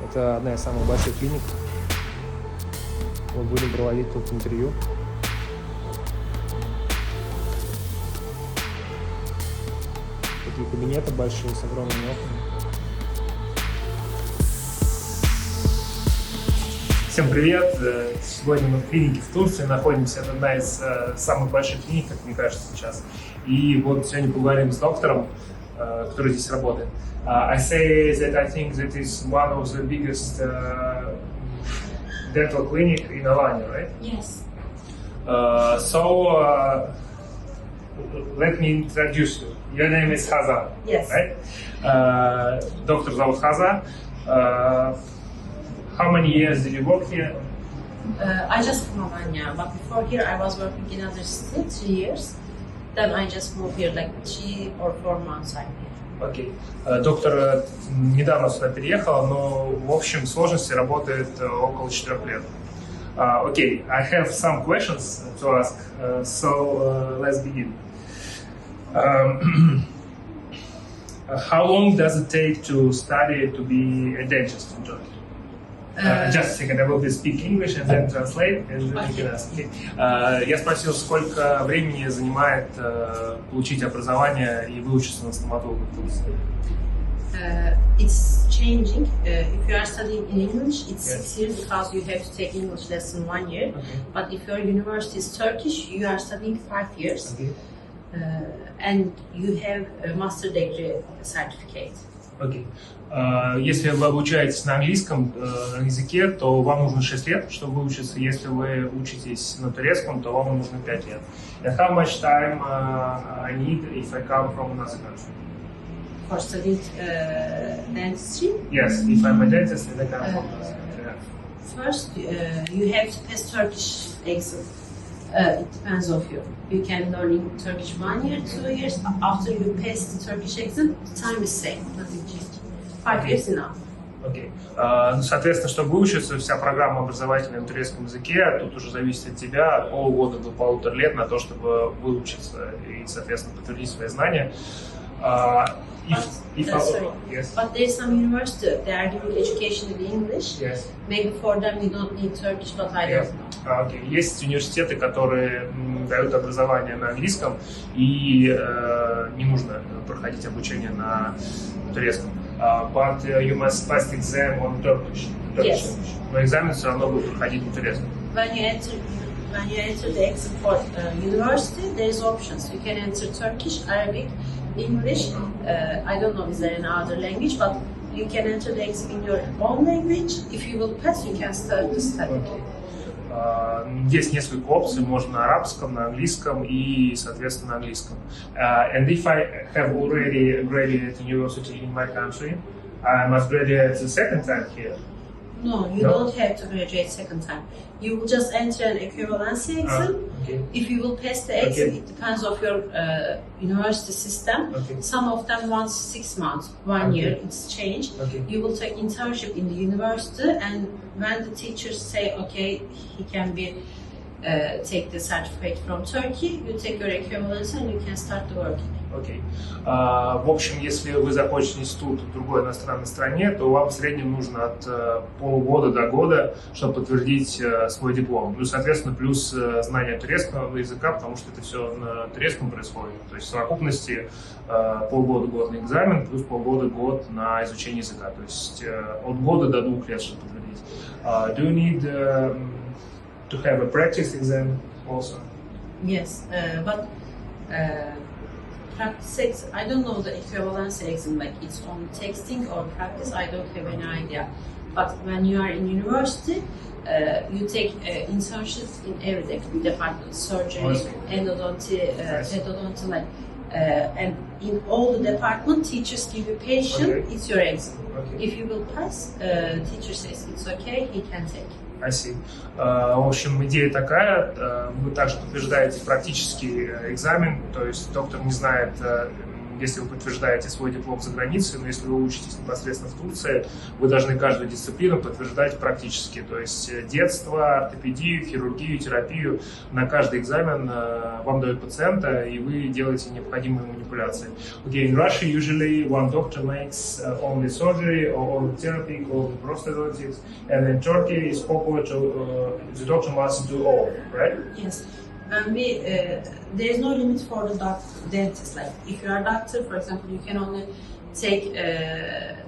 Это одна из самых больших клиник. Вот будем проводить тут интервью. Такие кабинеты большие с огромными окнами. Всем привет! Сегодня мы в клинике в Турции находимся. Это одна из самых больших клиник, как мне кажется, сейчас. И вот сегодня поговорим с доктором, который здесь работает. I say that I think that is one of the biggest dental clinic in Alanya, right? Yes. Let me introduce you. Your name is Hazal, Yes. right? Доктор зовут Hazal. How many years did you work here? I just from Alanya, but before here I was working in other city 3 years. Then I just moved here like 3 or 4 months I'm here. Окей. Доктор недавно сюда переехал, но в общем сложности работает около 4 лет. Окей, I have some questions to ask, so let's begin. How long does it take to study to be a dentist in Turkey? Just a second, I will be speak English and then translate, and then you can ask. Okay. Я спросил, сколько времени занимает получить образование и выучиться на стоматолога в Турции. It's changing. If you are studying in English, it's 6 years because you have to take English lesson 1 year. Okay. But if your university is Turkish, you are studying 5 years. Okay. And you have a master degree certificate. Окей. Если вы обучаетесь на английском языке, то вам нужно 6 лет, чтобы выучиться. Если вы учитесь на турецком, то вам нужно 5 лет. And how much time I need if I come from another country? For studying dentistry? Yes, if I'm a dentist and I come from another country. First, you have to pass Turkish exam. It depends on you. You can learn in Turkish 1 year, 2 years. After you pass the Turkish exam, the time is same, nothing changed. 5 years enough. Окей. Соответственно, чтобы выучиться, вся программа образовательная на турецком языке, тут уже зависит от тебя, от полугода до 1,5 лет на то, чтобы выучиться и, соответственно, подтвердить свои знания. Sorry. Yes. But there is some university, they are giving education in English. Yes. Maybe for them you don't need Turkish, but I don't know. Okay. Есть университеты, которые дают образование на английском, и не нужно проходить обучение на турецком. But you must pass the exam on Turkish. Yes. Но экзамен все равно будет проходить на турецком. When you enter the exam for university, there is options. You can enter Turkish, Arabic, English. I don't know is there any other language, but you can enter the exam in your own language. If you will pass, you can start to study. Okay. Есть несколько опций, можно на арабском, на английском и, соответственно, на английском. And if I have already graduated university in my country, I must graduate the second time here. No, you don't have to graduate second time. You will just enter an equivalency exam. Okay. If you will pass the exam, it depends on your university system. Okay. Some of them want 6 months, 1 year, it's changed. Okay. You will take internship in the university, and when the teachers say, okay, he can be take the certificate from Turkey, you take your equivalency and you can start working. Окей. В общем, если вы закончите институт в другой иностранной стране, то вам в среднем нужно от полугода до года, чтобы подтвердить свой диплом. Ну и, соответственно, плюс знание турецкого языка, потому что это все на турецком происходит. То есть в совокупности полгода-год на экзамен, плюс полгода-год на изучение языка. То есть от года до 2 лет, чтобы подтвердить. Do you need to have a practice exam also? Yes, but practice exam, I don't know the equivalency exam, like it's on texting or practice, I don't have any idea. But when you are in university, you take internships in every department, surgery, endodonty, pedodonty, like, and in all the department, teachers give you patient, it's your exam. Okay. If you will pass, teacher says it's okay, he can take. I see. В общем, идея такая, вы также подтверждаете практический экзамен, то есть доктор не знает если вы подтверждаете свой диплом за границей, но если вы учитесь непосредственно в Турции, вы должны каждую дисциплину подтверждать практически. То есть детство, ортопедию, хирургию, терапию. На каждый экзамен вам дают пациента, и вы делаете необходимые манипуляции. Okay, in Russia, usually one doctor makes only surgery or only therapy called prosthodontics, and in Turkey it's popular to the doctor must do all, right? Yes. When we, there is no limit for the dentist. Like if you are a doctor, for example, you can only take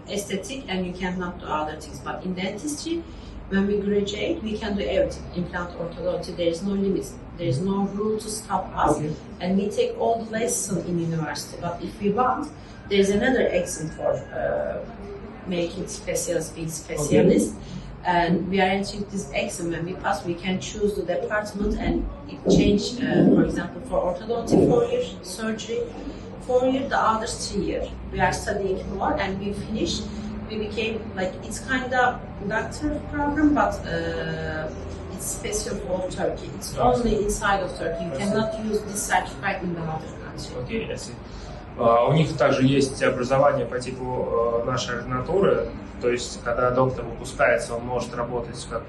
aesthetic and you cannot do other things. But in dentistry, when we graduate, we can do everything. Implant, orthodontic, there is no limit. There is no rule to stop us. Okay. And we take all the lessons in university. But if we want, there is another exam for making specialist, being specialist. Okay. And we are entering this exam. When we pass, we can choose the department and it change. For example, for orthodontic 4 years, surgery 4 years, the others 3 years. We are studying more, and we finish. We became like it's kind of doctor program, but it's special for Turkey. It's only inside of Turkey. You cannot use this certificate in another country. Okay, I see. У них также есть образование по типу нашей ординатуры, то есть когда доктор выпускается, он может работать как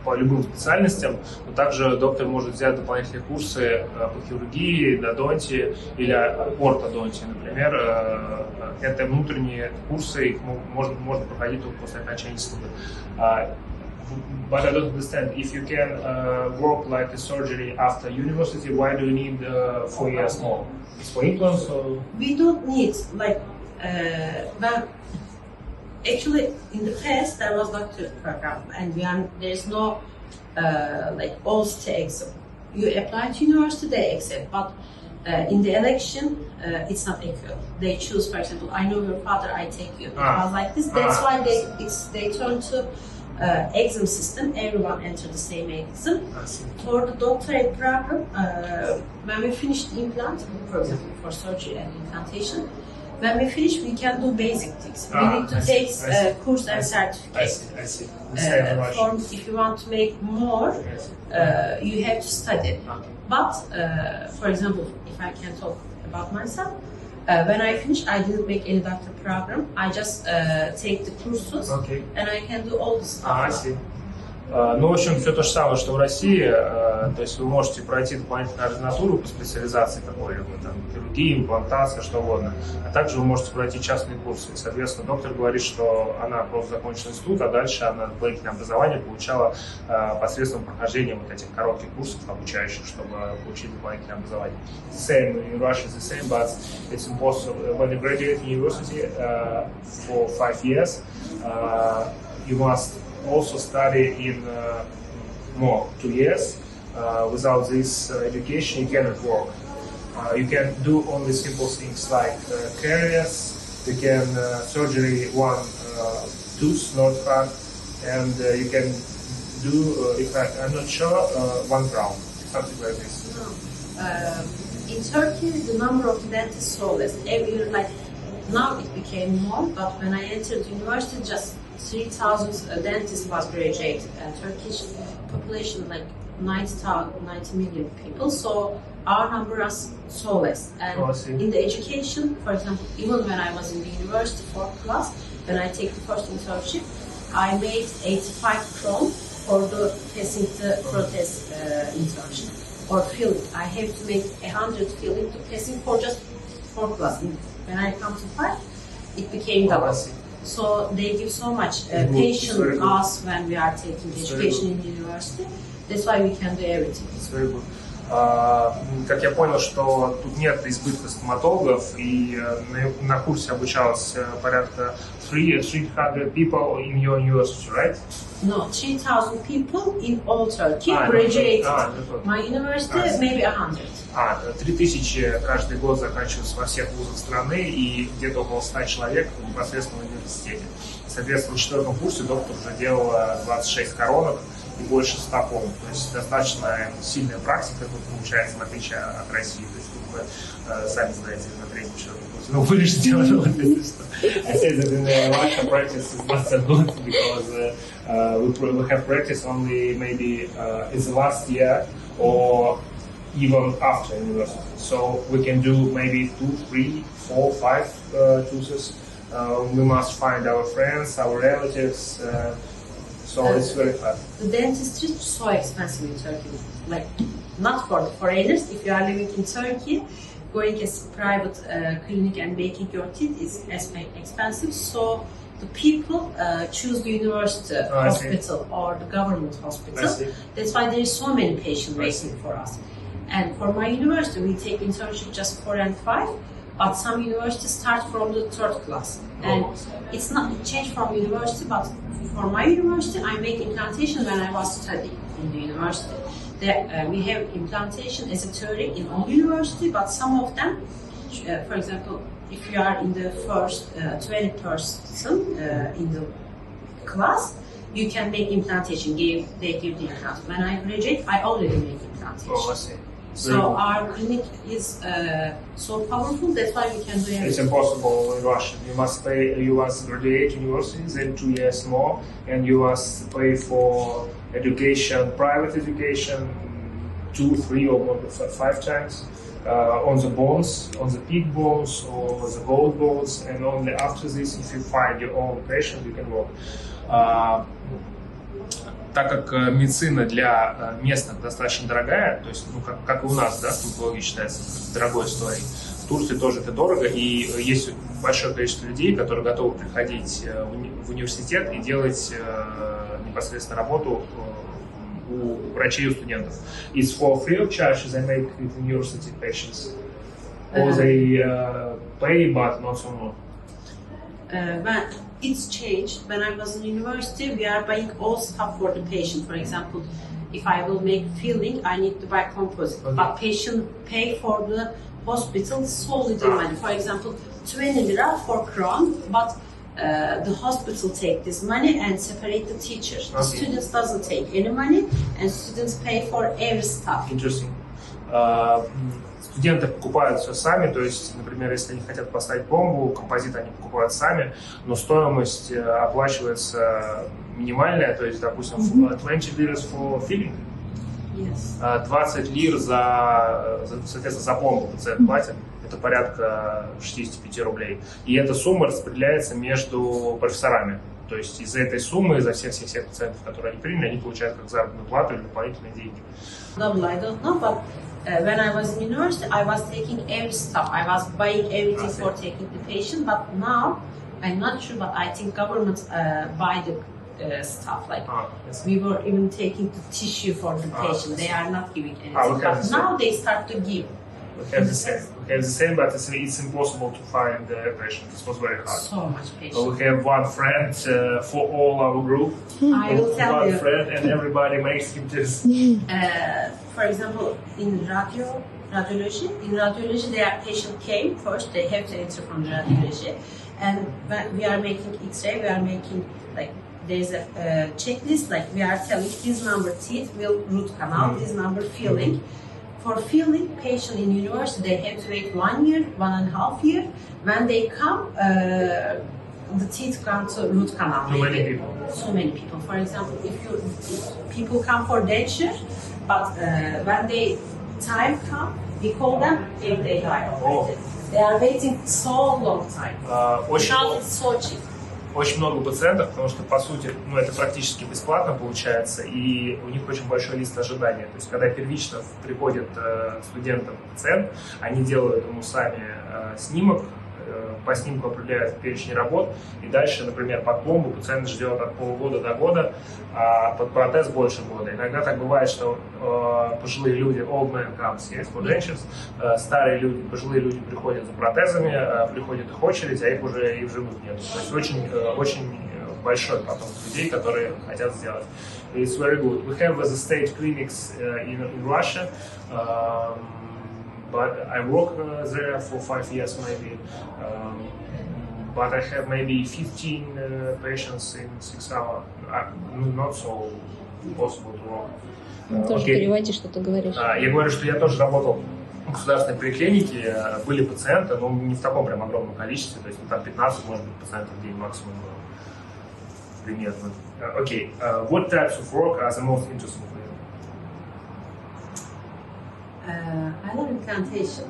по любым специальностям, но также доктор может взять дополнительные курсы по хирургии, додонтии или ортодонтии, например. Это внутренние курсы, их можно проходить только после окончания института. But I don't understand, if you can work like a surgery after university, why do you need 4 years more? It's for implants or? We don't need, like, well, actually in the past there was doctor program and there is no like all state exam. You apply to university, they accept, but in the election it's not equal. They choose, for example, I know your father, I take you. It was like this. That's why they turn to exam system. Everyone entered the same exam. For the doctorate program, when we finish the implant, for example, for surgery and implantation, when we finish, we can do basic things. We need to take course and certificate. I see. If you want to make more, you have to study. But, for example, if I can talk about myself, when I finish, I didn't make any doctor program. I just take the courses, and I can do all the stuff. I see. Ну, в общем, все то же самое, что в России. То есть вы можете пройти дополнительную ординатуру по специализации какой-либо, там, хирургия, имплантация, что угодно. А также вы можете пройти частные курсы. И, соответственно, доктор говорит, что она просто закончила институт, а дальше она дополнительное образование получала посредством прохождения вот этих коротких курсов обучающих, чтобы получить дополнительное образование. Same in Russia, the same, but it's impossible. When you graduate university for 5 years, you must also study in more 2 years. Without this education, you cannot work. You can do only simple things like caries, you can surgery one tooth, not front, and you can do, if I'm not sure, one crown, something like this. In Turkey, the number of dentists is so less. Every year, like now it became more, but when I entered university, just 3,000 dentists was graduated, and Turkish population like 90 million people, so our number is so less. And in the education, for example, even when I was in the university 4th class, when I take the first internship, I made 85 kron for the passing the protest internship or filling. I have to make 100 filling to passing for just 4th class. When I come to 5, it became double. So they give so much patience us when we are taking education in the university. That's why we can do everything. It's very good. Как я понял, что тут нет избытка стоматологов, и на курсе обучалось порядка 300 people in your university, right? No, 3,000 people in all Turkey graduated. My university maybe 100. 3000 каждый год заканчиваются во всех вузах страны, и где-то около 100 человек непосредственно в университете. Соответственно, на 4-м курсе доктор уже делал 26 коронок и больше 100 полных. То есть достаточно сильная практика тут получается, в отличие от России. То есть тут вы сами знаете, на 3-м, 4-м курсе. Ну, вы лишь сделали вот это, что. I said that in Russia practice is not so good because we have practice only maybe it's the last year or even after university. So we can do maybe 2, 3, 4, 5 tours. We must find our friends, our relatives. So it's very hard. The dentistry is so expensive in Turkey. Like, not for the foreigners. If you are living in Turkey, going as private clinic and making your teeth is expensive. So the people choose the university hospital or the government hospital. That's why there is so many patients waiting for us. And for my university, we take internship just 4 and 5, but some universities start from the 3rd class. And it's not changed from university, but for my university, I make implantation when I was studying in the university. We have implantation as a theory in all university, but some of them, for example, if you are in the first 20 person in the class, you can make implantation. They give the implant. When I graduate, I already make implantation. Oh, I see. So our clinic is so powerful. That's why we can do everything. It's impossible in Russia. You must pay. You must graduate university, then 2 years more, and you must pay for education, private education, 2, 3, or more than 5 times. On the bones, on the pig bones or the gold bones, and only after this, if you find your own patient, you can work. Так как медицина для местных достаточно дорогая, то есть, ну, как и у нас, да, стоматология считается дорогой историей, в Турции тоже это дорого, и есть большое количество людей, которые готовы приходить в университет и делать непосредственно работу у врачей и у студентов. It's for free of charge, they make it university patients, or they pay, but not so much. When it's changed, when I was in university, we are buying all stuff for the patient. For example, if I will make filling, I need to buy composite. Okay. But patient pay for the hospital so little money. For example, 20 lira for crown, but the hospital take this money and separate the teachers. The students doesn't take any money, and students pay for every stuff. Interesting. Студенты покупают все сами, то есть, например, если они хотят поставить пломбу, композит они покупают сами, но стоимость оплачивается минимальная, то есть, допустим, 20 liras for filling, 20 лир соответственно, за пломбу пациент платит, это порядка 65 рублей. И эта сумма распределяется между профессорами. То есть из-за этой суммы, из-за всех пациентов, которые они приняли, они получают как заработную плату или дополнительные деньги. Double, I don't know, but when I was in university, I was taking every stuff. I was buying everything for taking the patient, but now, I'm not sure, but I think government buy the stuff. Like we were even taking the tissue for the patient. They are not giving anything, but now they start to give. We have the same, but it's impossible to find the patient. This was very hard. So much patient. We have one friend for all our group. I will tell you. One friend, and everybody makes him this. For example, in radiology, their patient came first. They have to enter from the radiology, and when we are making X-ray, we are making like there's a checklist. Like we are telling this number teeth will root canal, this number filling. For filling patient in university, they have to wait 1 year, 1.5 years. When they come, the teeth come to root canal. So many people. For example, if people come for denture, but when they time come, we call them if they die. They are waiting so long time. Now it's so cheap. Очень много пациентов, потому что, по сути, ну, это практически бесплатно получается, и у них очень большой лист ожидания. То есть, когда первично приходит студентам пациент, они делают ему сами снимок, по снимку определяют перечень работ, и дальше, например, под пломбу пациент ждет от полугода до года, а под протез больше года. Иногда так бывает, что пожилые люди, old man comes, yes, for dentures, старые люди, пожилые люди приходят за протезами, приходит их очередь, а их уже и в живых нет. То есть очень большой поток людей, которые хотят сделать. It's very good. We have the state clinics in Russia. But I work there for 5 years maybe, but I have maybe 15 patients in 6 hours. Not so possible to work. Тоже переводи, что ты говоришь. Я говорю, что я тоже работал в государственной поликлинике, были пациенты, но не в таком прям огромном количестве, то есть там 15, может быть, пациентов в день максимум было. Примерно. Okay, what types of work are the most interesting for you? I love implantation,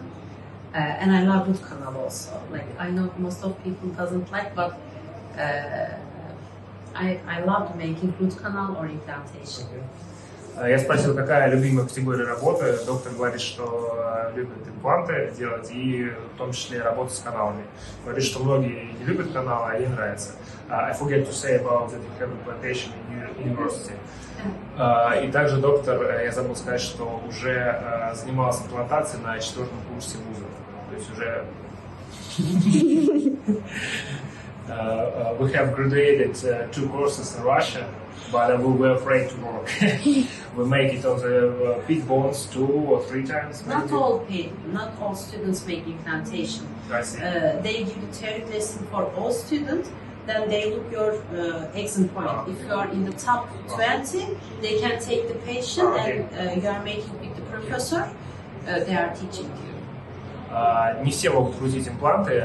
and I love root canal also. Like I know most of people doesn't like, but I love making root canal or implantation. Я спросил, какая любимая категория работы. Доктор говорит, что любит импланты делать и в том числе работу с каналами. Говорит, что многие не любят каналы, а ей нравится. I forget to say about that you have implantation in university. И также доктор, я забыл сказать, что уже занимался имплантацией на 4-м курсе вуза. То есть уже... We have graduated 2 courses in Russia, but we were afraid to work. We make it on the big bones 2 or 3 times. Not all students make implantation. I see. They give the theory lesson for all students. Then they look your exam point. If you are in the top 20, they can take the patient and you are making with the professor. They are teaching you. Не все могут крутить импланты,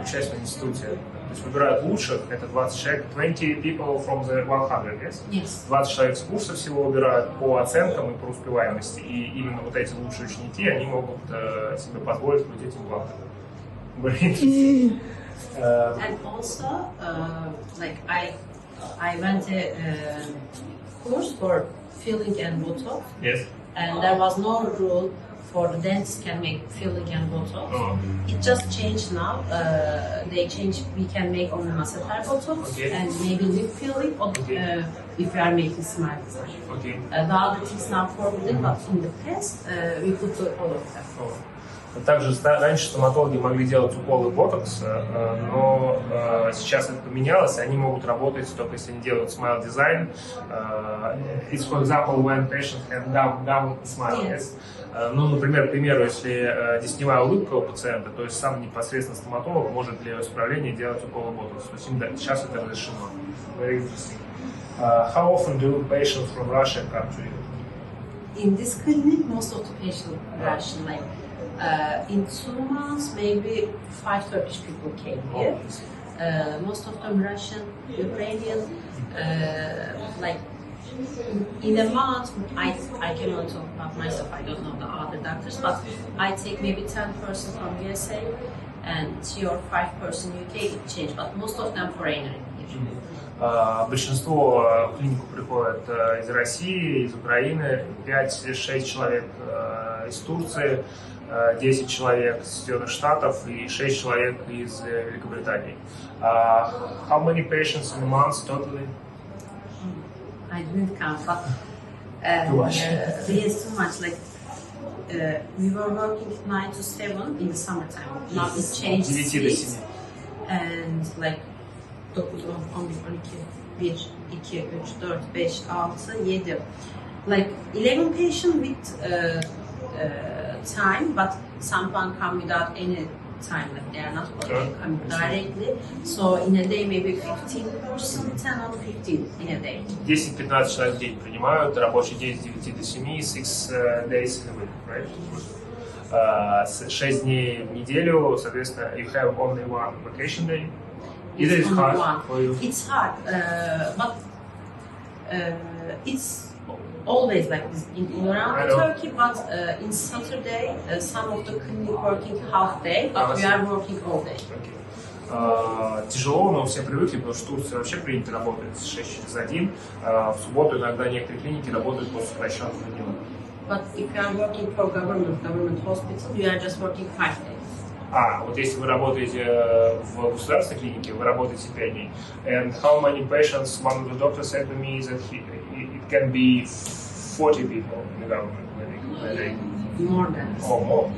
учась в институте. То есть выбирают лучших, это 20 человек, 20 people from the 100, yes? Yes. 20 человек с курса всего выбирают по оценкам и по успеваемости. И именно вот эти лучшие ученики, они могут себе позволить крутить импланты. And also, like I went a course for filling and botox. Yes. And there was no rule for the dentist can make filling and botox. Oh. It just changed now. They changed. We can make only masseter botox and maybe lip filling. If we are making smile design. Okay. The other things now forbidden, but in the past we could do all of them. Oh. Также раньше стоматологи могли делать уколы ботокс, но сейчас это поменялось, они могут работать только если они делают smile design. It's, for example, when patients have gum smile. Yes. Ну, например, к примеру, если десневая улыбка у пациента, то есть сам непосредственно стоматолог может для ее исправления делать уколы ботокс. То есть сейчас это разрешено. Very interesting. How often do patients from Russia come to you? In this clinic, most of the patients are Russian. Like in 2 months, maybe 5 Turkish people came here. Most of them Russian, Ukrainian. Like in a month, I can only talk about myself. I don't know the other doctors, but I take maybe 10 person from USA and 3 or 5 person UK exchange, but most of them foreigner here. Большинство в клинику приходят из России, из Украины, 5-6 человек из Турции, 10 человек из Соединенных Штатов и 6 человек из Великобритании. How many patients in a month totally? I didn't count, but Too much. There's too much. Like we were working 9 to 7 in the summertime. Now it changed 9 до 7. And like 9, 10, 11, 12, 1, 2, 3, 4, 5, 6, 7. Like 11 patients with time, but someone come without any time, like they are not coming directly. So in a day maybe 15 person, 10 or 15 in a day. 10-15 человек в день принимают, рабочий день с 9 до 7, 6 days in a week, right? 6 дней в неделю, соответственно, you have only one vacation day. It is hard for you. It's hard, but it's always like this in around Turkey, but in Saturday, some of the clinic working half day, but we are working all day. Тяжело, но все привыкли, потому что в Турции вообще принято работать 6 через 1. В субботу иногда некоторые клиники работают по сокращенным дням. But if you are working for government hospital, you are just working 5 days. Вот если вы работаете в государственной клинике, вы работаете 5 дней. And how many patients? One of the doctors said to me that it can be 40 people in the government clinic. More than. Oh, more.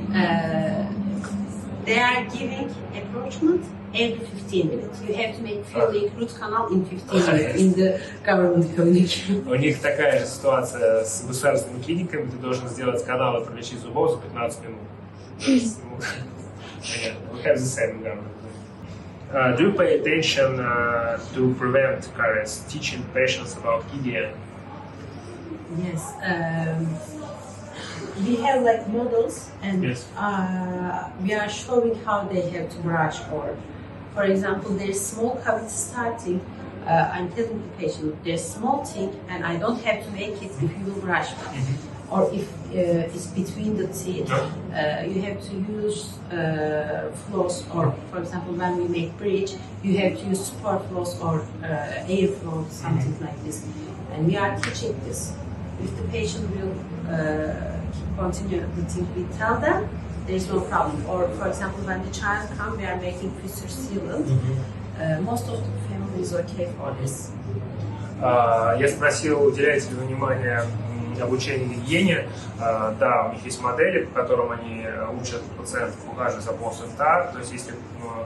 They are giving approachment every 15 minutes. You have to make filling root canal in 15 minutes in the government clinic. У них такая же ситуация с государственными клиниками. Ты должен сделать канал и пролечить зубов за 15 минут. We have the same government. Do you pay attention to prevent caries, teaching patients about hygiene? Yes. We have like models and we are showing how they have to brush or, for example, there's small cavity starting. I'm telling the patient there's small thing and I don't have to make it if you will brush. or if it's between the teeth, you have to use floss, or for example, when we make bridge, you have to use support floss or air flow, something like this. And we are teaching this. If the patient will continue the thing we tell them, there is no problem. Or for example, when the child comes, we are making fissure sealant. Most of the family is okay for this. Я спросил, уделяете ли вы внимание обучению гигиене. Да, у них есть модели, по которым они учат пациентов ухаживать за полостью рта. То есть, если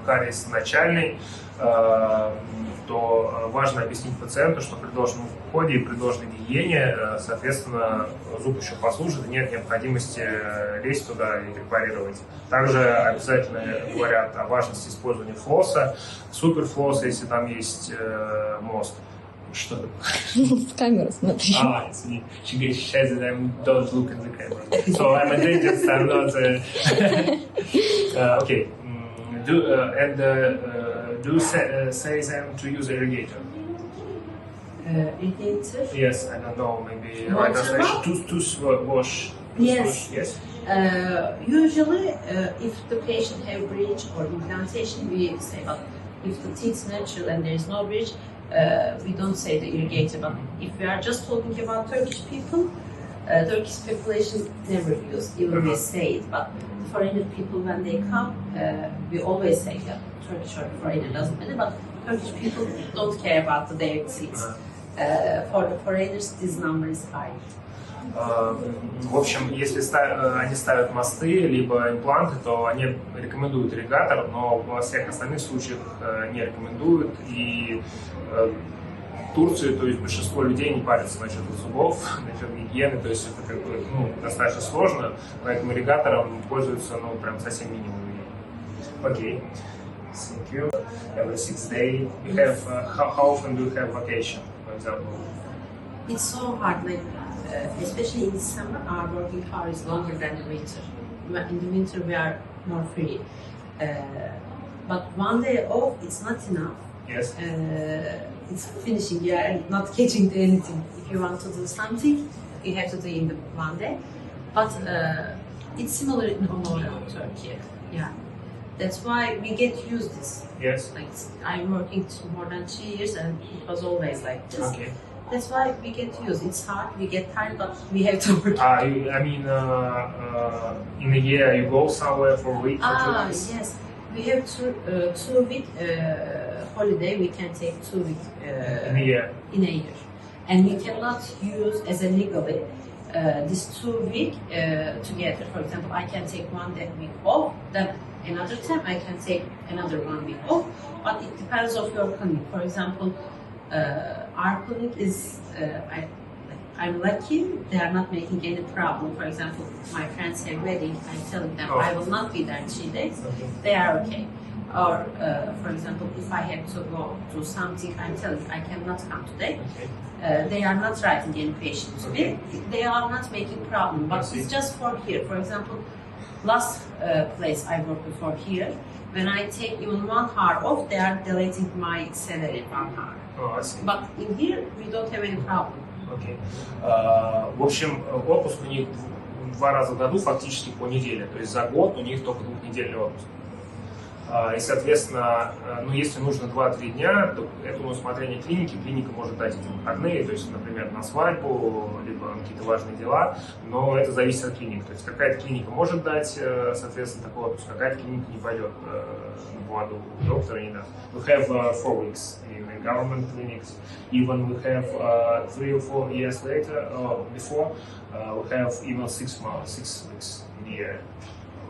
кариес начальный, то важно объяснить пациенту, что при должном уходе и при должной гигиене, соответственно, зуб еще послужит, и нет необходимости лезть туда и репарировать. Также обязательно говорят о важности использования флосса, суперфлосса, если там есть мост. Что? В камеру смотри. Извини. She says that I don't look at the camera. So I'm a dentist, I'm not okay. Do say them to use irrigator? Irrigator? Yes, I don't know, maybe right translation. To wash. Yes. Yes. Usually, if the patient have bridge or implantation, we say, but if the teeth natural and there is no bridge, we don't say the irrigator. But if we are just talking about Turkish people, Turkish population never use, even they say it. But foreigner people, when they come, we always say that Turkish or foreigner doesn't matter. But Turkish people don't care about their teeth. For the foreigners, this number is high. В общем, если они ставят мосты либо импланты, то они рекомендуют ирригатор, но во всех остальных случаях не рекомендуют. И в Турции, то есть большинство людей не парятся насчет зубов, насчет гигиены, то есть это как бы достаточно сложно, поэтому ирригатором пользуются прям совсем минимум людей. Окей. Thank you. Every 6 days. You have how often do you have vacation, for example? It's so hard, like especially in summer, our working hour is longer than the winter. In the winter, we are more free. But one day off, it's not enough. Yes. It's finishing. You are not catching anything. If you want to do something, you have to do in the one day. But it's similar in all around Turkey. Yeah. That's why we get used to this. Yes. Like I'm working more than 3 years, and it was always like this. Okay. That's why we get used. It's hard. We get tired, but we have to work. I mean, in a year you go somewhere for a week or 2 weeks? Yes. We have 2 week holiday. We can take 2 weeks in a year. And we cannot use as a legally this 2 week together. For example, I can take 1 week off, then another time I can take another 1 week off. But it depends on your clinic. For example, our clinic is. I'm lucky they are not making any problem. For example, my friends have wedding, I'm telling them I will not be there in 3 days. Okay. They are okay. Or, for example, if I have to go do something, I'm telling I cannot come today. Okay. They are not writing any patient to me. They are not making problem, but I see. it's just for here. For example, last place I worked before here, when I take even 1 hour off, they are deleting my salary 1 hour. Oh, I see. But in here, we don't have any problem. Окей. В общем, отпуск у них 2 раза в году, фактически по неделе. То есть за год у них только 2-недельный отпуск. И, соответственно, если нужно 2-3 дня, то это на усмотрение клиники. Клиника может дать эти выходные, то есть, например, на свадьбу, либо на какие-то важные дела, но это зависит от клиники. То есть какая-то клиника может дать, соответственно, такой отпуск, какая-то клиника не пойдет на поводу доктора, не даст. We have 4 weeks in the government clinics. Even we have 3 or 4 years later, before, we have even 6 weeks in a year.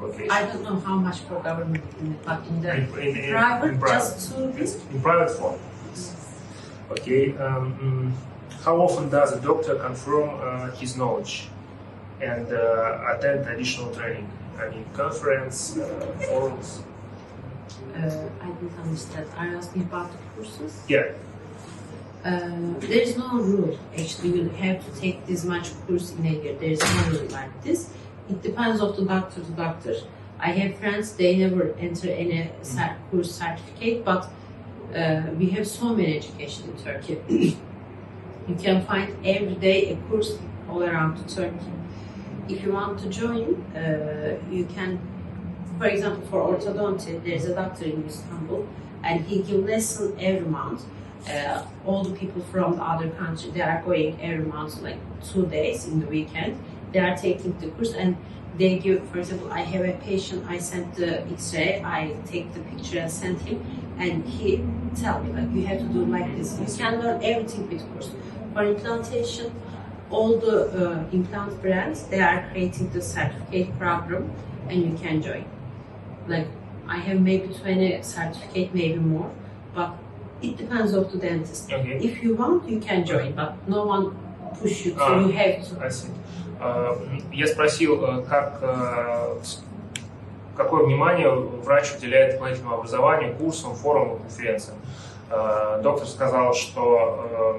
Okay. I don't know how much for government, but in the private, just 2 weeks. In private form. Okay. How often does a doctor confirm his knowledge and attend additional training? I mean, conference, forums. I didn't understand. Are you asking about the courses? Yeah. There is no rule. Actually, you have to take this much course in a year. There is no rule like this. It depends of the doctor to doctor. I have friends, they never enter any course certificate, but we have so many education in Turkey. You can find every day a course all around Turkey. If you want to join, you can, for example, for orthodonty, there's a doctor in Istanbul, and he gives lesson every month. All the people from the other country, they are going every month, like 2 days in the weekend. They are taking the course, and they give, for example, I have a patient, I sent the X-ray, I take the picture and send him, and he tell me, like, you have to do like this. You can learn everything with course. For implantation, all the implant brands, they are creating the certificate program, and you can join. Like, I have maybe 20 certificate, maybe more, but it depends on the dentist. Okay. If you want, you can join, but no one push you, so you have to. I see. Я спросил, какое внимание врач уделяет дополнительному образованию, курсам, форумам, конференциям. Доктор сказал, что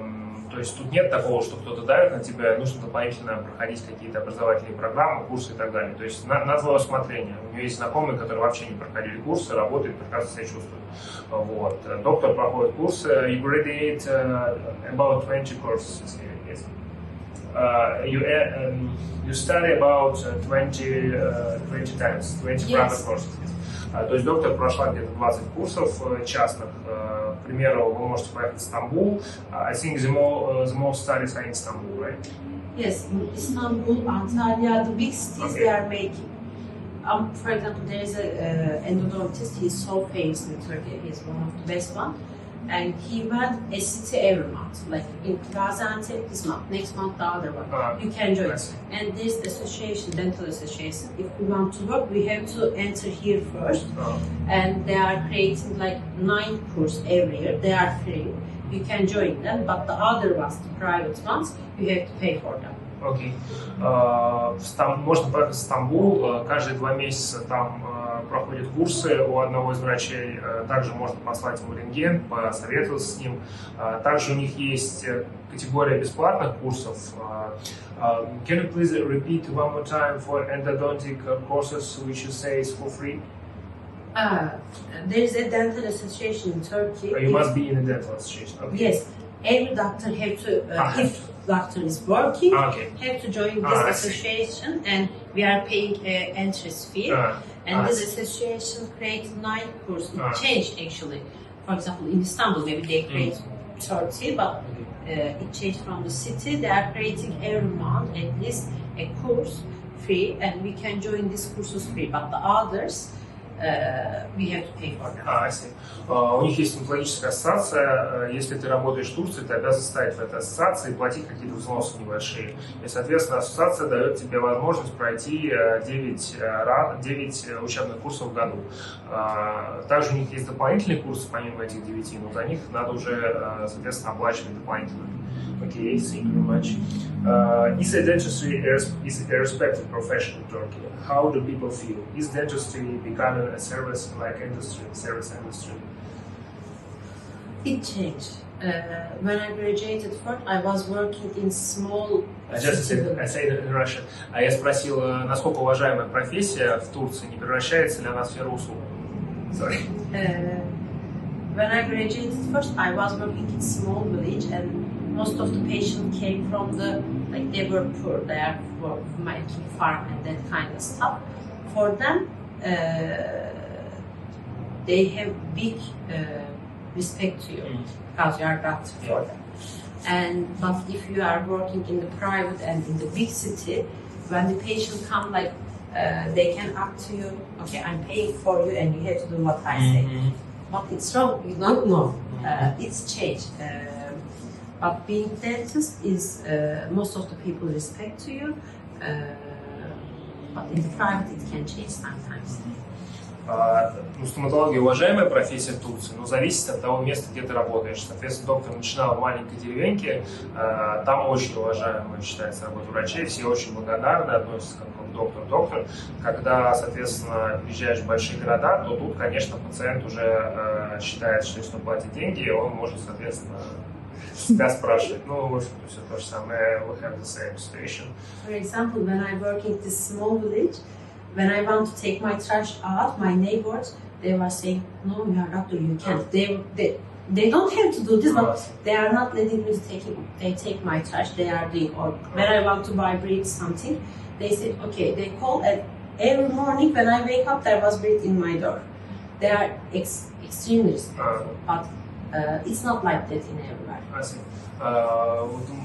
то есть тут нет такого, что кто-то давит на тебя, нужно дополнительно проходить какие-то образовательные программы, курсы и так далее. То есть на твое усмотрение. У него есть знакомые, которые вообще не проходили курсы, работают, прекрасно себя чувствуют. Вот. Доктор проходит курсы, you graduate about 20 courses. Yes. You study about 20 times, 20 private courses. То есть доктор прошла где-то 20 курсов частных. К примеру, вы можете поехать в Стамбул. I think the most studies are in Istanbul, right? Yes, in Istanbul, Antalya, the big cities they are making. For example, there is an endodontist. He's so famous in Turkey. He's one of the best ones. And he went a city every month, like in Gaziantep this month, next month the other one. You can join. And this association, dental association, if we want to work, we have to enter here first. And they are creating like 9 courses every year. They are free. You can join them, but the other ones, the private ones, you have to pay for them. Окей. Можно поехать в Стамбул, каждые 2 месяца там проходят курсы у одного из врачей, также можно послать ему рентген, посоветоваться с ним. Также у них есть категория бесплатных курсов. Can you please repeat one more time for endodontic courses which you say is for free? There is a dental association in Turkey. You must be in a dental association. Okay. Yes, every doctor have to, if doctor is working, have to join this association, and we are paying an entrance fee. And this association creates 9 courses. It changed actually. For example, in Istanbul, maybe they create 30, but it changed from the city. They are creating every month at least a course free, and we can join these courses free. But the others, we have to pay for them. I see. У них есть стоматологическая ассоциация. Если ты работаешь в Турции, ты обязан состоять в этой ассоциации и платить какие-то взносы небольшие. И, соответственно, ассоциация дает тебе возможность пройти 9 учебных курсов в году. Также у них есть дополнительные курсы, помимо этих 9, но за них надо уже, соответственно, оплачивать дополнительно. Okay, thank you very much. Is dentistry a respected profession in Turkey? How do people feel? Is dentistry becoming a service like industry, service industry? It changed. When I graduated first, I was working in small. I say in Russian. Я спросил, насколько уважаемая профессия в Турции, не превращается ли она в сферу услуг? Sorry. When I graduated first, I was working in small village, and most of the patients came from they were poor, they are making farm and that kind of stuff. For them, they have big respect to you because you are doctor for them. But if you are working in the private and in the big city, when the patient come, they can ask to you, okay, I'm paying for you and you have to do what I say. But it's wrong, you don't know. It's changed. But being dentist is, most of the people respect to you, but in the private it can change sometimes. Стоматология уважаемая профессия в Турции, но зависит от того места, где ты работаешь. Соответственно, доктор начинал в маленькой деревеньке, там очень уважаемая считается работа врачей, все очень благодарны, относятся как доктор. Когда, соответственно, приезжаешь в большие города, то тут, конечно, пациент уже считает, что если он платит деньги, он может, соответственно, себя спрашивать. Ну, в общем-то, все то же самое. We have the same situation. For example, when I work in this small village, when I want to take my trash out, my neighbors, they were saying, no, you are doctor, you can't. they don't have to do this, but they are not letting me take my trash. They are doing, or when I want to buy bread something, they say, okay, they call at every morning when I wake up, there was bread in my door. They are extremely respectful, but it's not like that in everywhere.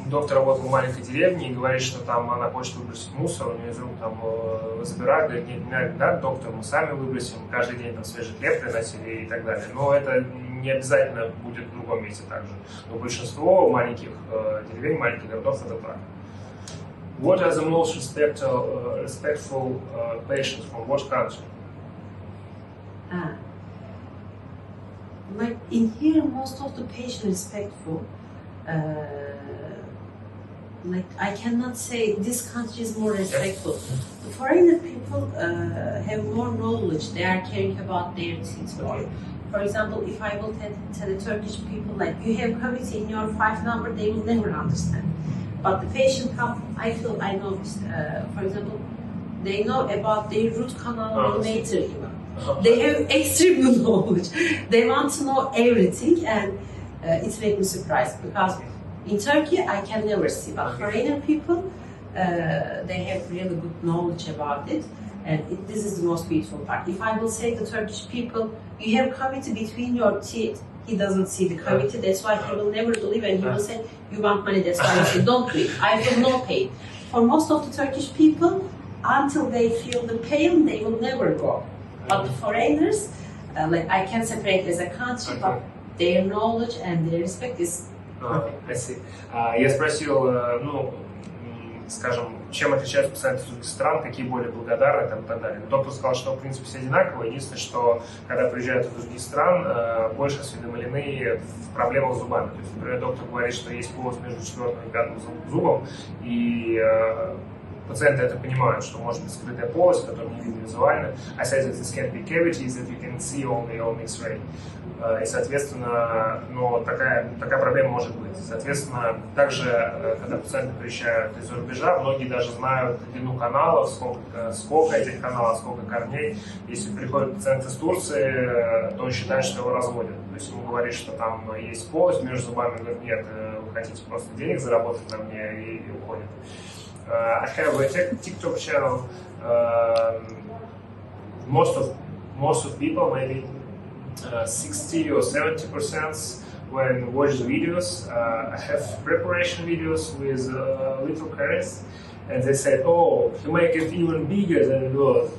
Доктор работал в маленькой деревне и говорит, что там она хочет выбросить мусор, у нее из рук там забирают, говорит, нет, да, доктор, мы сами выбросим, каждый день там свежий хлеб приносили и так далее. Но это не обязательно будет в другом месте также. Но большинство маленьких деревень, маленьких городов это так. What are the most respectful patients from what country? Like in here, most of the patients respectful. Like I cannot say this country is more respectful. The foreigner people have more knowledge. They are caring about their things. For example, if I will tell the Turkish people like you have cavity in your 5 number, they will never understand. But the patient come, I feel I know this. For example, they know about their root canal millimeter even. They have extreme knowledge. They want to know everything, and it makes me surprised because in Turkey I can never see, but foreigner people they have really good knowledge about it, and this is the most beautiful part. If I will say to Turkish people, you have cavity between your teeth, he doesn't see the cavity, that's why he will never believe, and he will say, you want money, that's why I say, don't do it. I feel no pain. For most of the Turkish people, until they feel the pain, they will never go. But the foreigners, like I can separate as a country, but their knowledge and their respect is perfect. Я спросил, ну, скажем, чем отличаются пациенты из других стран, какие более благодарны там, и так далее. Доктор сказал, что в принципе все одинаково. Единственное, что когда приезжают из других стран, больше осведомлены в проблемах с зубами. То есть, например, доктор говорит, что есть полость между 4 и 5 зубом, и пациенты это понимают, что может быть скрытая полость, которую не видно визуально. I said that this can be cavities that you can see only on X-ray. И, соответственно, но такая проблема может быть. Соответственно, также, когда пациенты приезжают из-за рубежа, многие даже знают длину каналов, сколько этих каналов, сколько корней. Если приходит пациент из Турции, то он считает, что его разводят. То есть ему говорит, что там есть полость между зубами, он говорит, нет, вы хотите просто денег заработать на мне, и уходит. I have a TikTok channel. Most of people, maybe 60 or 70% when watch the videos, I have preparation videos with little caries, and they said, oh, he make it even bigger than it was.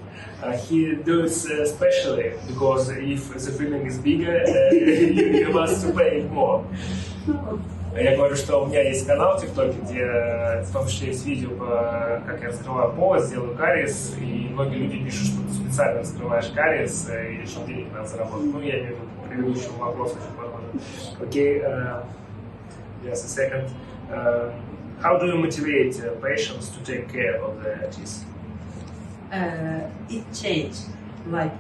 He does it specially because if the filling is bigger, you must pay more. Я говорю, что у меня есть канал в ТикТоке, где в том числе есть видео, как я раскрываю полость, делаю кариес, и многие люди пишут, что ты специально раскрываешь кариес, и что денег надо заработать. Ну, я имею в виду к предыдущему вопросу очень похоже. Окей, just a second. How do you motivate patients to take care of their teeth? It changed. Like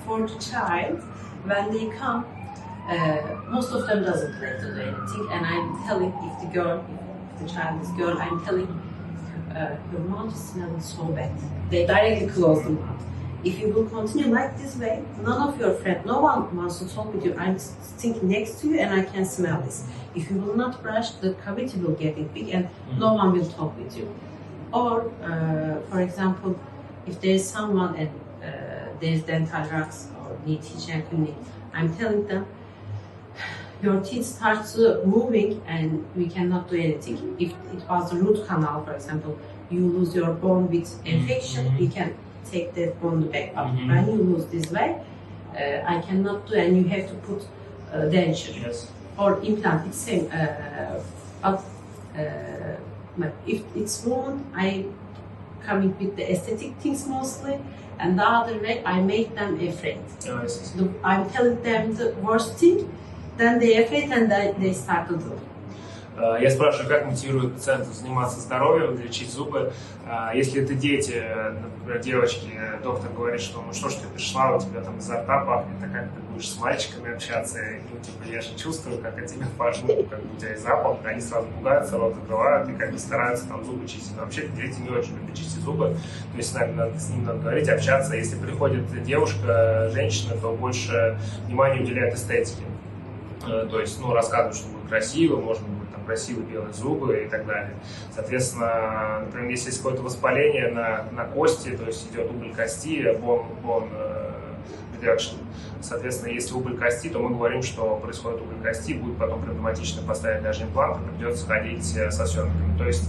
for the child, when they come, most of them doesn't like to do anything, and I'm telling if the child is girl, I'm telling your mouth is smelling so bad. They directly close the mouth. If you will continue like this way, none of your friends, no one wants to talk with you. I'm sitting next to you and I can smell this. If you will not brush, the cavity will get big and no one will talk with you. Or, for example, if there is someone and there's dental drugs or need hygiene clinic, I'm telling them, your teeth start moving and we cannot do anything. If it was the root canal, for example, you lose your bone with infection, we can take that bone back. But when you lose this way, I cannot do, and you have to put denture or implant. It's same. But if it's wound, I coming with the aesthetic things mostly, and the other way I make them afraid. I'm telling them the worst thing. Then they afraid and they start to do. Я спрашиваю, как мотивируют пациентов заниматься здоровьем, лечить зубы. Если это дети, например, девочки, доктор говорит, что ну что ж ты пришла, у тебя там изо рта пахнет, а как ты будешь с мальчиками общаться? Ну, типа, я же чувствую, как от тебя пахнет, как у тебя есть запах, они сразу пугаются, рот закрывают и как бы стараются там зубы чистить. Но вообще дети не очень любят чистить зубы, то есть с ним надо говорить, общаться. Если приходит девушка, женщина, то больше внимания уделяет эстетике. То есть, рассказывают, что будет красиво, можно будет там красивые белые зубы и так далее. Соответственно, например, если есть какое-то воспаление на кости, то есть идет убыль кости, bone reduction. Соответственно, если убыль кости, то мы говорим, что происходит убыль кости, будет потом проблематично поставить даже имплант, и придется ходить с осенками. То есть,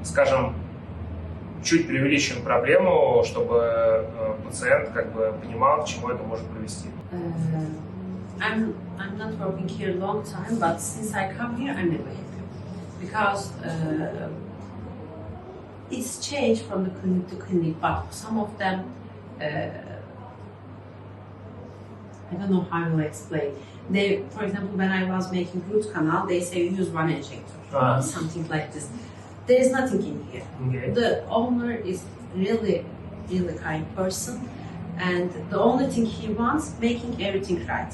скажем, чуть преувеличим проблему, чтобы пациент понимал, к чему это может привести. I'm not working here a long time, but since I come here, I'm really happy because it's changed from the clinic to clinic. But some of them, I don't know how to explain. They, for example, when I was making root canal, they say use one injector, something like this. There is nothing in here. Okay. The owner is really kind person, and the only thing he wants, making everything right.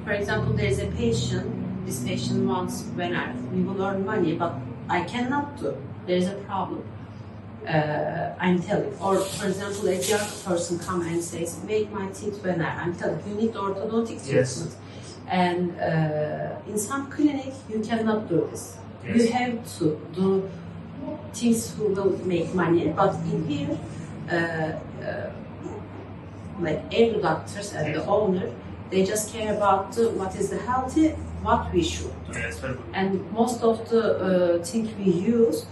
For example, there is a patient. This patient wants we will earn money, but I cannot do. There is a problem. I'm telling. Or for example, a young person come and says, "Make my teeth veneer." I'm telling. You need orthodontic treatment, and in some clinic you cannot do this. Yes. You have to do things who will make money, but in here, like every doctors and the owner, they just care about what is the healthy, what we should do. Yes, very good. And most of the things we use,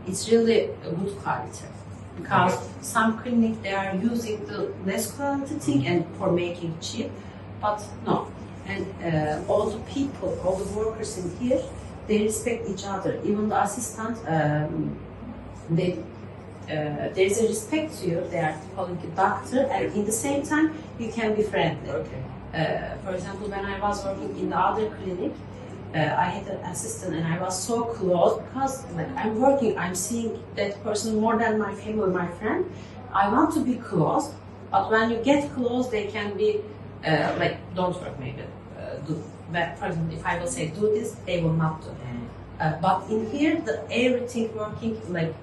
it's really a good quality. Because some clinic they are using the less quality thing and for making cheap, but no. And all the people, all the workers in here, they respect each other. Even the assistant, there is a respect to you. They are calling you doctor, and in the same time, you can be friendly. Okay. For example, when I was working in the other clinic, I had an assistant, and I was so close because I'm working, I'm seeing that person more than my family, my friend. I want to be close, but when you get close, they can be don't work maybe. For example, if I will say do this, they will not do. But in here, everything working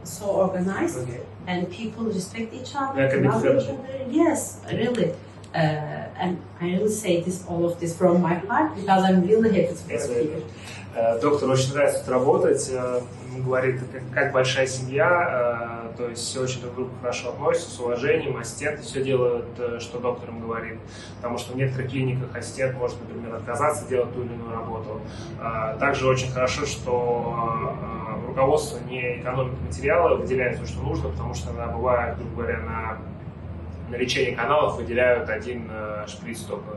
so organized, and people respect each other. Yes, really. And I really say all of this from my heart because I'm really happy to be here. Доктору очень нравится тут работать, говорит, как большая семья, то есть все очень друг к другу хорошо относятся, с уважением, ассистенты все делают, что доктор им говорит, потому что в некоторых клиниках ассистент может, например, отказаться делать ту или иную работу. Также очень хорошо, что руководство не экономит материалы, выделяет все, что нужно, потому что иногда бывает, грубо говоря, на лечение каналов выделяют один шприц только.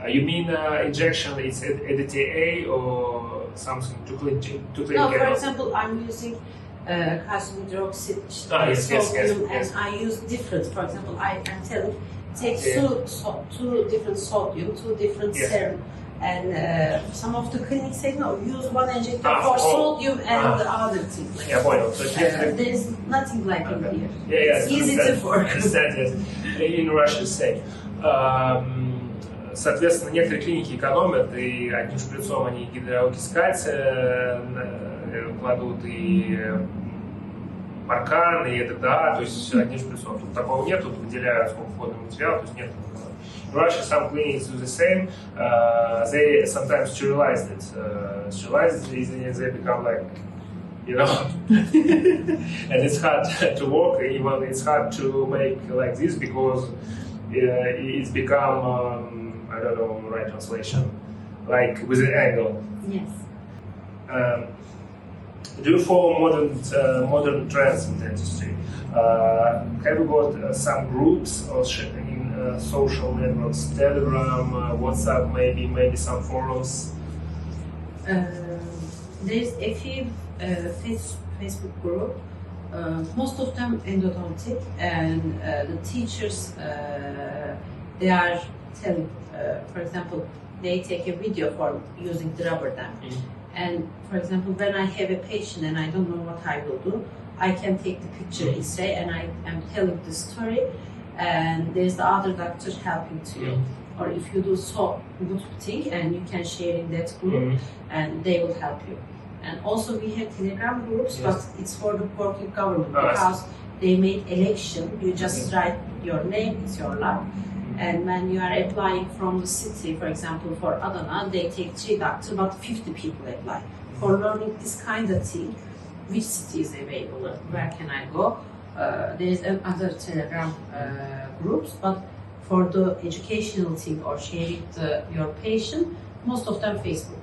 You mean injection? It's EDTA or something to clean No, canal? for example, I'm using calcium hydroxide sodium, and I use different. For example, I'm telling take two different sodium, two different serum, and some of the clinics say no, use one injector for sodium and the other thing. Я понял. There is nothing like in here. Yeah, it's easy to work. In Russia, same. Соответственно, некоторые клиники экономят, и одним шприцом они гидроокись кальция кладут, и паркан, и ЭДТА, то есть одним шприцом. Тут такого нет, тут выделяют сколько входный материал, то есть нет. In Russia, some clinics do the same. They sometimes sterilize it. Sterilize it, they become and it's hard to work, even it's hard to make like this because it's become I don't know the right translation, with an angle. Yes. Do you follow modern trends in dentistry? Have you got some groups or in social networks, Telegram, WhatsApp, maybe some forums? There's a few Facebook group. Most of them endodontic, and the teachers they are telling. For example, they take a video for using the rubber dam. And for example, when I have a patient and I don't know what I will do, I can take the picture X-ray and I am telling the story, and there's the other doctor helping to you. Or if you do so good thing and you can share in that group, and they will help you. And also we have Telegram groups, but it's for the working government because they made election. You just write your name, it's your luck. And when you are applying from the city, for example, for Adana, they take 3 doctors, but 50 people apply. For learning this kind of thing, which city is available, where can I go? There is other Telegram groups, but for the educational thing or sharing your patient, most of them Facebook.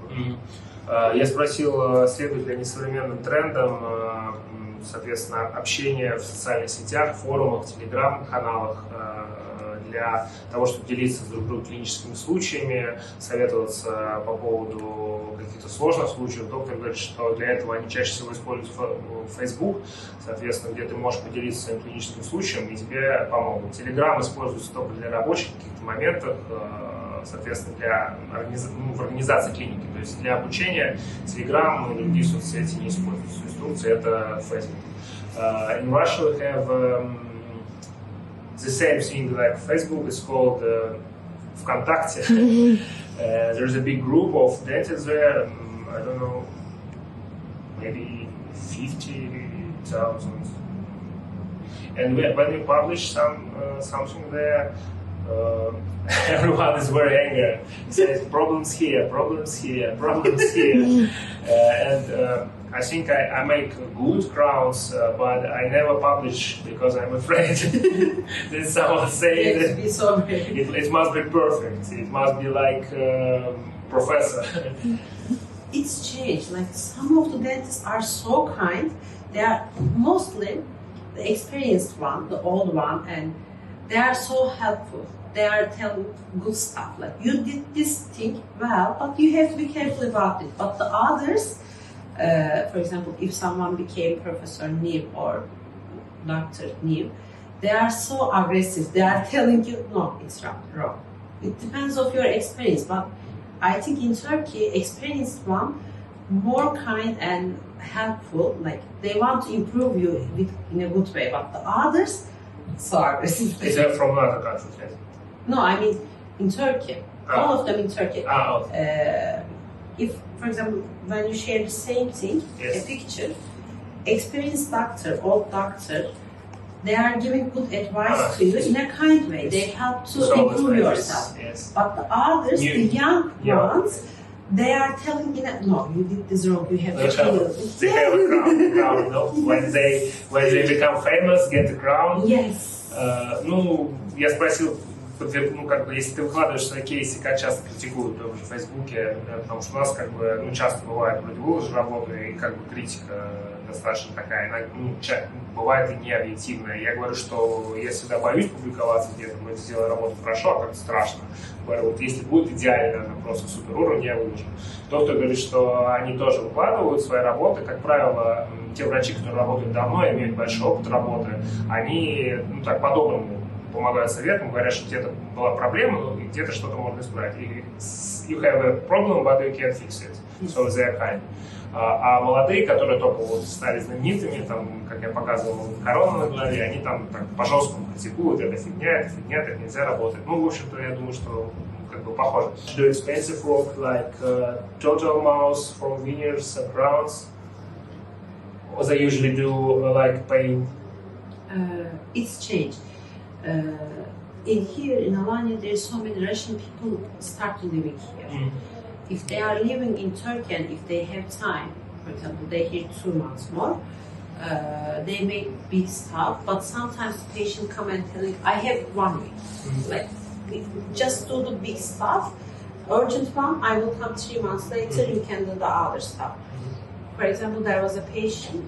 Я спросил, следует ли они современным трендам, соответственно, общение в социальных сетях, форумах, телеграм-каналах для того, чтобы делиться друг с другом клиническими случаями, советоваться по поводу каких-то сложных случаев. Доктор говорит, что для этого они чаще всего используют Facebook, соответственно, где ты можешь поделиться своим клиническим случаем и тебе помогут. Телеграм используется только для рабочих каких-то моментов, соответственно, для в организации клиники. То есть для обучения Telegram и другие соцсети не используются. В Турции это Facebook. In Russia we have the same thing like Facebook. It's called ВКонтакте. There's a big group of dentists there. I don't know, maybe 50,000. And when we publish something there, everyone is very angry. It says problems here, problems here, problems here. And I think I make good crowns, but I never publish because I'm afraid that someone say that it must be perfect. It must be like professor. It's changed. Like some of the dentists are so kind. They are mostly the experienced one, the old one, and they are so helpful. They are telling good stuff. Like you did this thing well, but you have to be careful about it. But the others, for example, if someone became professor new or doctor new, they are so aggressive. They are telling you, no, it's wrong. It depends on your experience. But I think in Turkey, experienced one, more kind and helpful. Like they want to improve you in a good way. But the others, so aggressive. Is that from another country? Yes. No, I mean in Turkey. All of them in Turkey. Okay. If, for example, when you share the same thing, yes, a picture, experienced doctor, old doctor, they are giving good advice to you in a kind way. They help to improve yourself. Yes. But the others, the young ones, they are telling you that no, you did this wrong. You have to heal. They have a crown, no? When they become famous, get a crown. Yes. Я спросил, если ты выкладываешь свои кейсы, как часто критикуют в Фейсбуке, потому что у нас часто бывает, вроде выложишь работу, и критика достаточно такая, бывает и необъективная. Я говорю, что я всегда боюсь публиковаться где-то, мы сделаем работу хорошо, а как-то страшно. Говорю, вот если будет идеально, просто супер уровень, я выложу. Доктор говорит, что они тоже выкладывают свои работы, как правило, те врачи, которые работают давно, имеют большой опыт работы, они по-доброму помогают советам, говорят, что где-то была проблема, и где-то что-то можно исправить. И you have a problem, but you can't fix it. So they are kind. А молодые, которые только стали знаменитыми, как я показывал, корона на голове, они так по-жесткому критикуют, это фигня, так нельзя работать. В общем-то, я думаю, что похоже. Do expensive work like total mouths from veneers and crowns? Or they usually do like pain? It's changed. Here in Alanya, there's so many Russian people start living here. If they are living in Turkey and if they have time, for example, they here 2 months more, they make big stuff, but sometimes the patient come and tell you, I have 1 week. Like, just do the big stuff, urgent one, I will come 3 months later, you can do the other stuff. For example, there was a patient,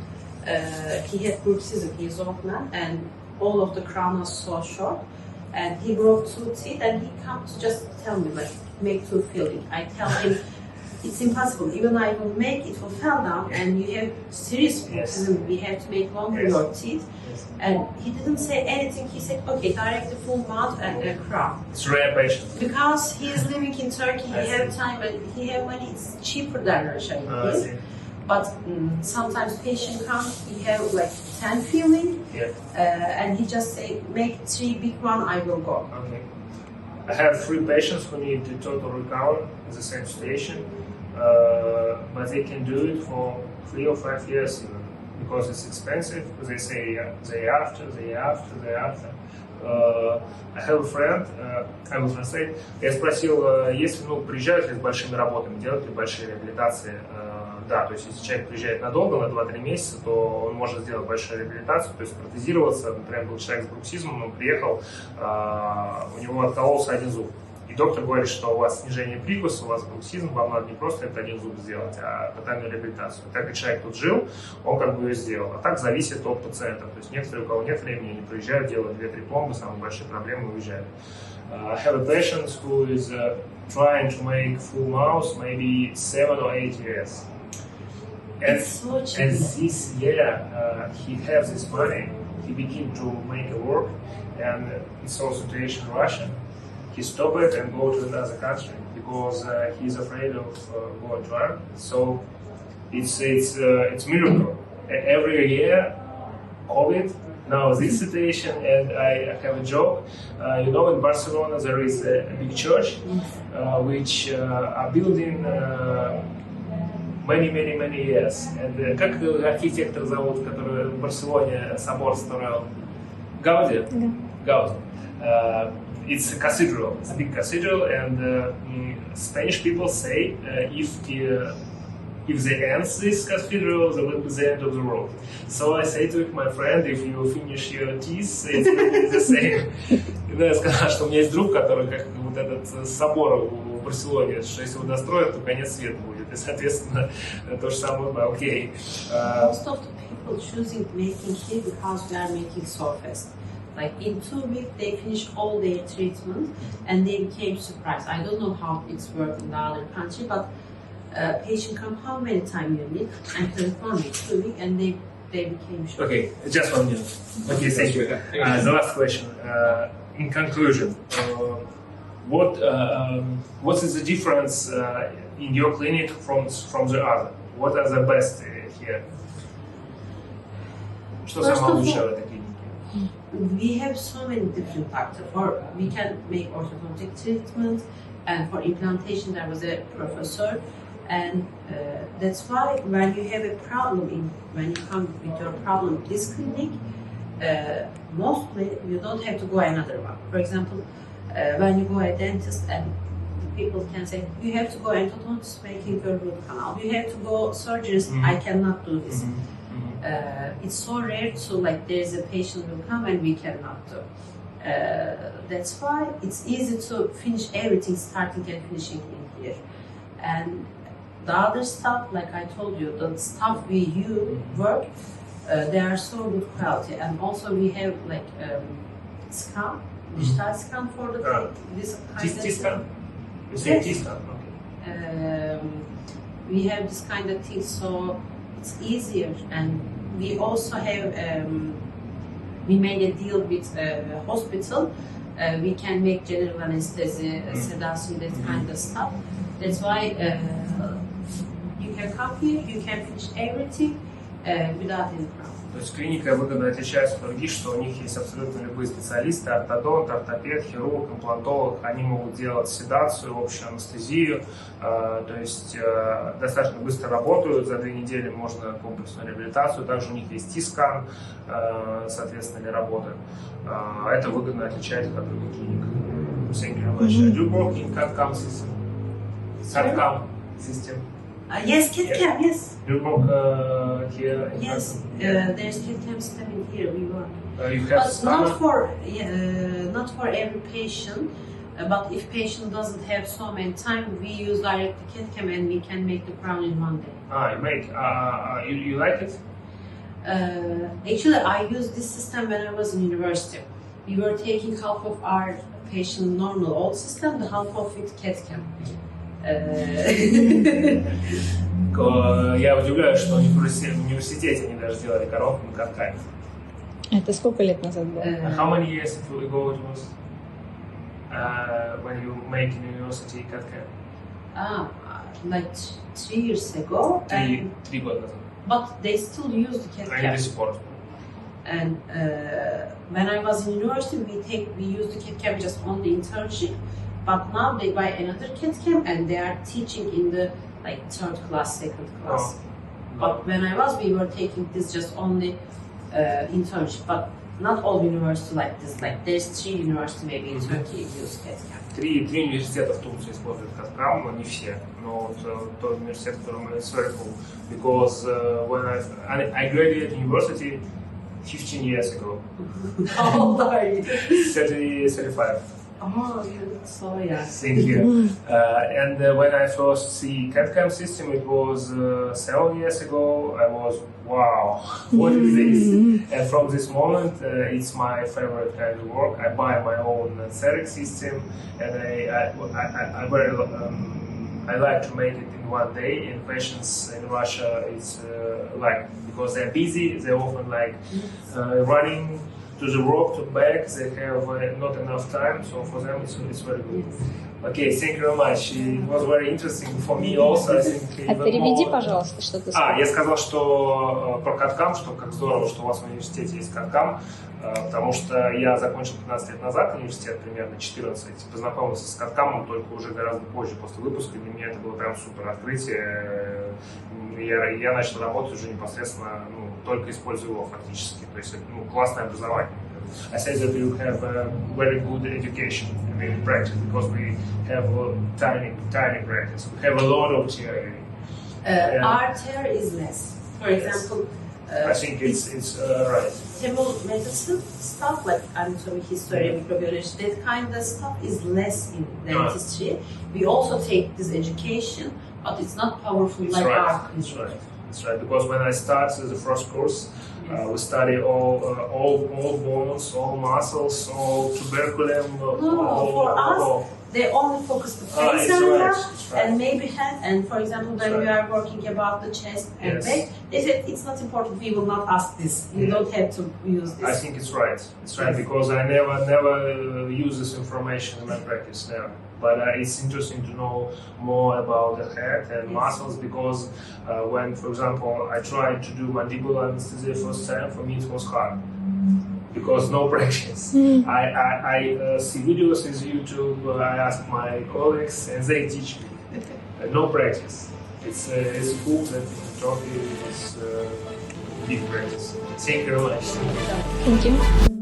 he had bruxism, he is old man, and all of the crown was so short, and he broke 2 teeth, and he comes to just tell me, like, make tooth filling. I tell him, it's impossible, even I will make it will fall down, and you have serious bruxism, we have to make longer your teeth. And he didn't say anything, he said, okay, direct the full mouth and a crown. It's rare patient. Because he is living in Turkey, he have time, and he have money, it's cheaper than Russia. But sometimes patient comes, he have like 10 filling, and he just say, make 3 big one, I will go. Okay. I have 3 patients who need the total recount in the same station, but they can do it for 3 or 5 years even, because it's expensive. They say day after. I have a friend, I will translate. Я спросил, если, приезжают ли с большими работами, делают ли большие реабилитации. Да, то есть если человек приезжает надолго, на 2-3 месяца, то он может сделать большую реабилитацию, то есть протезироваться. Например, был человек с бруксизмом, он приехал, у него откололся один зуб. И доктор говорит, что у вас снижение прикуса, у вас бруксизм, вам надо не просто этот один зуб сделать, а тотальную реабилитацию. Так как человек тут жил, он как бы ее сделал. А так зависит от пациента. То есть некоторые, у кого нет времени, они приезжают, делают 2-3 пломбы, самые большие проблемы, уезжают. I have a patient who is trying to make full mouth maybe 7 or 8 years. And this year he has this money, he began to make a work, and it's also situation in Russia. He stopped it and go to another country because he's afraid of going to Ireland. So it's miracle. Every year, COVID. Now this situation, and I have a job. In Barcelona there is a big church which are building many years. And как архитектор зовут, который в Барселоне собор строил? Гауди? Гауди. It's a cathedral, it's a big cathedral, and Spanish people say if they end this cathedral, they will be the end of the world. So I say to my friend, if you finish your teeth, it will be the same. И я сказал, что у меня есть друг, который как вот этот собор в Барселоне, что если его достроят, то конец света будет. И, соответственно, то же самое, окей. Most of the people choosing making here because we are making so fast. Like in 2 weeks, they finished all their treatment and they became surprised. I don't know how it's worked in the other country, but patient come how many times you need? And confirm it 2 weeks, and they became shocked. Okay, just 1 minute. Okay, thank you. The last question. In conclusion, what is the difference in your clinic from the other? What are the best here? Что самое лучшее в этой клинике? We have so many different factors. We can make orthodontic treatment, and for implantation there was a professor, and that's why when you have a problem, when you come with your problem in this clinic, mostly you don't have to go another one. For example, when you go a dentist and people can say, you have to go endodontist making your root canal, you have to go surgeons, I cannot do this. It's so rare, so like there's a patient will come and we cannot do. That's why it's easy to finish everything, starting and finishing in here. And the other stuff, like I told you, the stuff we work, they are so good quality. And also we have like scan, digital scan for the this kind of scan. You say T-scan, okay. We have this kind of thing, so it's easier. And we also have, we made a deal with a hospital. We can make general anesthesia, sedation, that kind of stuff. That's why you can come here, you can finish everything without any problem. То есть клиника выгодно отличается от других, что у них есть абсолютно любые специалисты, ортодонт, ортопед, хирург, имплантолог, они могут делать седацию, общую анестезию, то есть достаточно быстро работают, за 2 недели можно комплексную реабилитацию, также у них есть T-скан, соответственно, для работы. Это выгодно отличает их от других клиник. Thank you very much. Do you work in CAD-CAM system? CAD-CAM system? Yes, CAD-CAM, yes. Do you work here? Yes, there's CAD-CAM system in here, we work. You have but not for every patient, but if patient doesn't have so many time, we use direct CAD-CAM and we can make the crown in 1 day. You make, you like it? Actually, I used this system when I was in university. We were taking half of our patient normal old system, the half of it CAD-CAM. Я удивляюсь, что в университете они даже делали коронку на CAD-CAM. Это сколько лет назад было? How many years ago it was when you make in university CAD-CAM? Like 3 years ago. 3 года назад. But they still use the CAD-CAM. Они до сих пор. And when I was in university, we used the CAD-CAM just on the internship. But now they buy another CAD-CAM and they are teaching in the like 3rd class, 2nd class. But when I was, we were taking this just only internship. But not all university like this. Like there's 3 university maybe in Turkey use CAD/CAM. Три университета в Турции используют CAD/CAM, но не все. Но вот тот университет, который it's very cool, because when I graduated university 15 years ago. How old are you? 35. Oh, you look so young. Thank you. And when I first see CAD/CAM system, it was 7 years ago. I was, wow, what is this? And from this moment, it's my favorite kind of work. I buy my own CEREC system, and I like to make it in one day. And patients in Russia, it's like, because they're busy, they're often like running to the work, to back, they have not enough time, so for them it's very good. Okay, thank you very much. It was very interesting for me also. I think. Переведи, пожалуйста, что ты сказал. Я сказал, что про CAD/CAM, что как здорово, что у вас в университете есть CAD/CAM, потому что я закончил 15 лет назад университет, примерно 14, познакомился с CAD/CAM только уже гораздо позже, после выпуска. Для меня это было прям супер открытие. Я начал работать уже непосредственно, только используя его фактически. То есть, классное образование. I say that you have a very good education, practice, because we have a tiny practice. We have a lot of theory. Our theory is less. For example, I think it's right. Temel medicine stuff like anatomy, history, microbiology, that kind of stuff is less in dentistry. We also take this education, but it's not powerful like our clinic. That's right. Because when I started the first course, we study all bones, all muscles, all tuberculum. For us, they only focus the face area and maybe head. And for example, when we are working about the chest and back, they said it's not important. We will not ask this. You don't have to use this. I think it's right. It's right because I never use this information in my practice now. But it's interesting to know more about the head and muscles because when, for example, I tried to do mandibular anesthesia first time, for me it was hard because no practice. I see videos on YouTube, I ask my colleagues and they teach me. No practice. It's cool that in Turkey it's big practice. Thank you very much. Thank you.